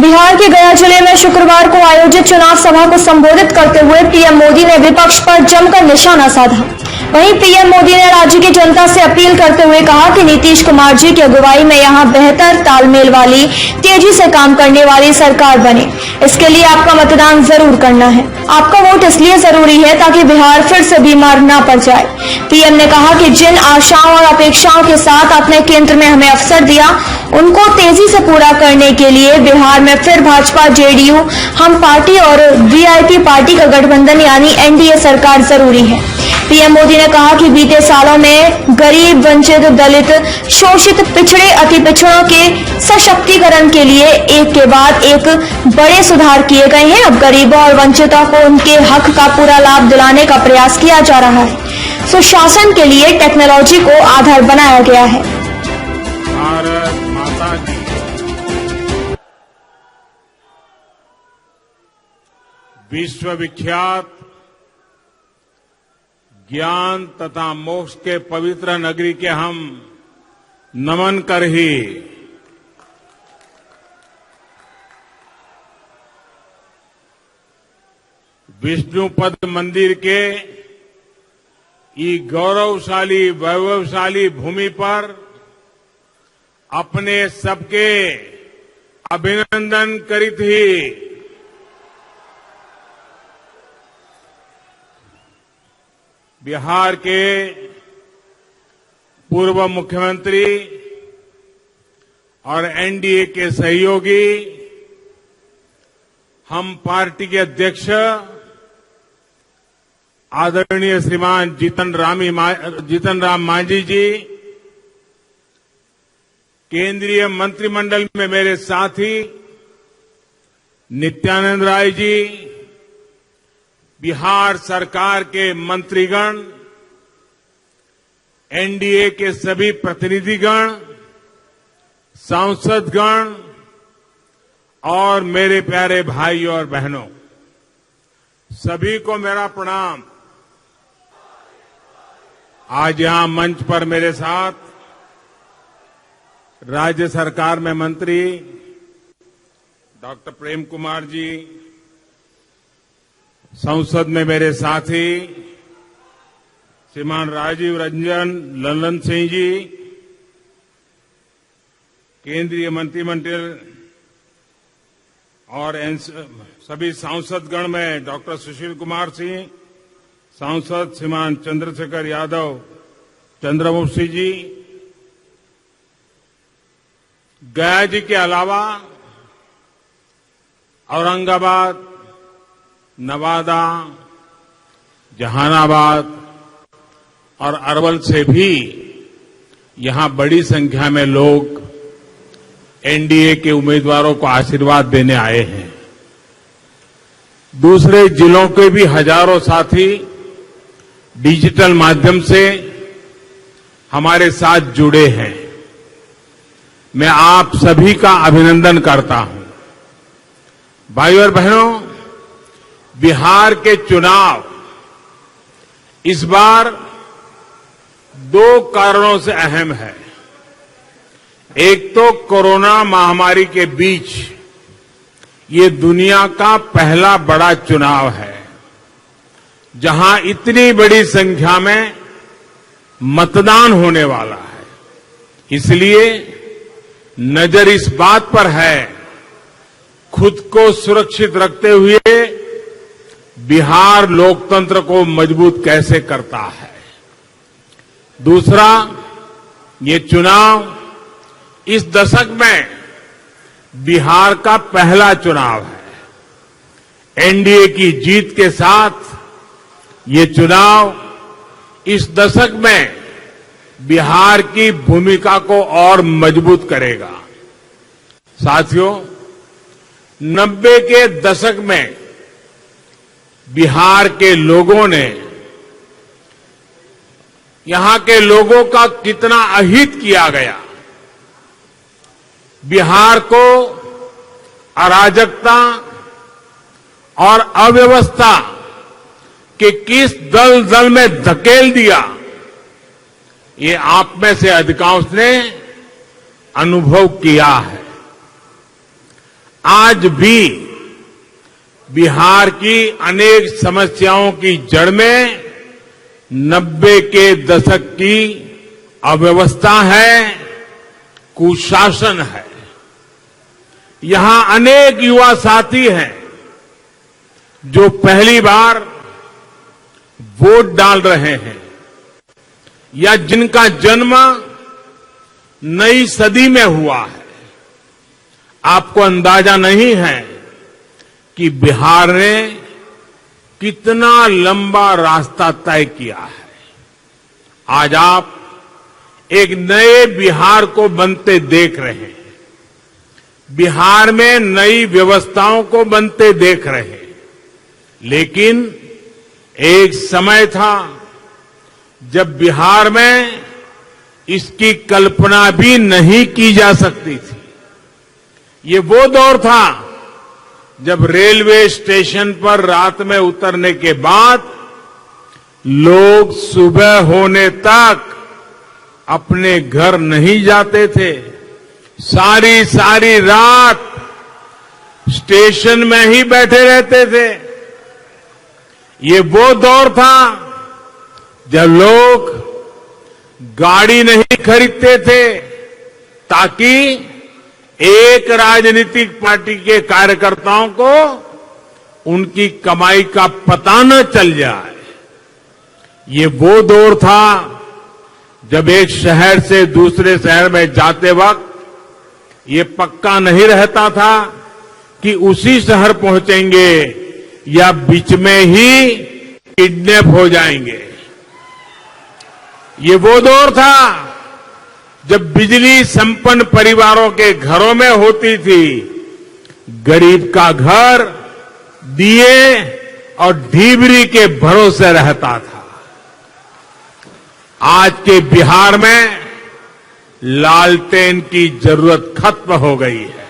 बिहार के गया जिले में शुक्रवार को आयोजित चुनाव सभा को संबोधित करते हुए पीएम मोदी ने विपक्ष पर जमकर निशाना साधा। वहीं पीएम मोदी ने राज्य की जनता से अपील करते हुए कहा कि नीतीश कुमार जी की अगुवाई में यहां बेहतर तालमेल वाली, तेजी से काम करने वाली सरकार बने। इसके लिए आपका मतदान जरूर करना है। आपका वोट इसलिए जरूरी है ताकि बिहार फिर से बीमार न पड़ जाए। पीएम ने कहा कि जिन आशाओं और अपेक्षाओं के साथ आपने केंद्र में हमें अवसर दिया, उनको तेजी से पूरा करने के लिए बिहार में फिर भाजपा, जेडीयू, हम पार्टी और वीआईपी पार्टी का गठबंधन यानी एनडीए सरकार जरूरी है। पीएम मोदी ने कहा कि बीते सालों में गरीब, वंचित, दलित, शोषित, पिछड़े, अति पिछड़ों के सशक्तिकरण के लिए एक के बाद एक बड़े सुधार किए गए हैं। अब गरीबों और वंचितों को उनके हक का पूरा लाभ दिलाने का प्रयास किया जा रहा है। सुशासन के लिए टेक्नोलॉजी को आधार बनाया गया है। भारत माता की विश्वविख्यात ज्ञान तथा मोक्ष के पवित्र नगरी के हम नमन कर ही विष्णुपद मंदिर के गौरवशाली, वैभवशाली भूमि पर अपने सबके अभिनंदन करित ही बिहार के पूर्व मुख्यमंत्री और एनडीए के सहयोगी, हम पार्टी के अध्यक्ष आदरणीय श्रीमान जीतन राम मांझी जी, केंद्रीय मंत्रिमंडल में मेरे साथी नित्यानंद राय जी, बिहार सरकार के मंत्रीगण, एनडीए के सभी प्रतिनिधिगण, सांसदगण और मेरे प्यारे भाई और बहनों, सभी को मेरा प्रणाम। आज यहां मंच पर मेरे साथ राज्य सरकार में मंत्री डॉक्टर प्रेम कुमार जी, संसद में मेरे साथी श्रीमान राजीव रंजन ललन सिंह जी, केंद्रीय मंत्रिमंडल और सभी सांसदगण में डॉक्टर सुशील कुमार सिंह, सांसद श्रीमान चंद्रशेखर यादव चंद्रवंशी जी, गया जी के अलावा औरंगाबाद, नवादा, जहानाबाद और अरवल से भी यहां बड़ी संख्या में लोग एनडीए के उम्मीदवारों को आशीर्वाद देने आए हैं। दूसरे जिलों के भी हजारों साथी डिजिटल माध्यम से हमारे साथ जुड़े हैं। मैं आप सभी का अभिनंदन करता हूं। भाइयों और बहनों, बिहार के चुनाव इस बार दो कारणों से अहम है। एक तो कोरोना महामारी के बीच ये दुनिया का पहला बड़ा चुनाव है जहां इतनी बड़ी संख्या में मतदान होने वाला है। इसलिए नजर इस बात पर है, खुद को सुरक्षित रखते हुए बिहार लोकतंत्र को मजबूत कैसे करता है। दूसरा, ये चुनाव इस दशक में बिहार का पहला चुनाव है। एनडीए की जीत के साथ ये चुनाव इस दशक में बिहार की भूमिका को और मजबूत करेगा। साथियों, 90 के दशक में बिहार के लोगों ने, यहां के लोगों का कितना अहित किया गया। बिहार को अराजकता, और अव्यवस्था के किस दल दल में धकेल दिया, ये आप में से अधिकांश ने अनुभव किया है। आज भी बिहार की अनेक समस्याओं की जड़ में 90 के दशक की अव्यवस्था है, कुशासन है। यहां अनेक युवा साथी हैं जो पहली बार वोट डाल रहे हैं या जिनका जन्म नई सदी में हुआ है। आपको अंदाजा नहीं है कि बिहार ने कितना लंबा रास्ता तय किया है। आज आप एक नए बिहार को बनते देख रहे हैं। बिहार में नई व्यवस्थाओं को बनते देख रहे हैं। लेकिन एक समय था जब बिहार में इसकी कल्पना भी नहीं की जा सकती थी। ये वो दौर था जब रेलवे स्टेशन पर रात में उतरने के बाद लोग सुबह होने तक अपने घर नहीं जाते थे। सारी सारी रात स्टेशन में ही बैठे रहते थे। ये वो दौर था जब लोग गाड़ी नहीं खरीदते थे ताकि एक राजनीतिक पार्टी के कार्यकर्ताओं को उनकी कमाई का पता न चल जाए। ये वो दौर था जब एक शहर से दूसरे शहर में जाते वक्त ये पक्का नहीं रहता था कि उसी शहर पहुंचेंगे या बीच में ही किडनैप हो जाएंगे। ये वो दौर था जब बिजली संपन्न परिवारों के घरों में होती थी। गरीब का घर दिए और ढीबरी के भरोसे रहता था। आज के बिहार में लालटेन की जरूरत खत्म हो गई है।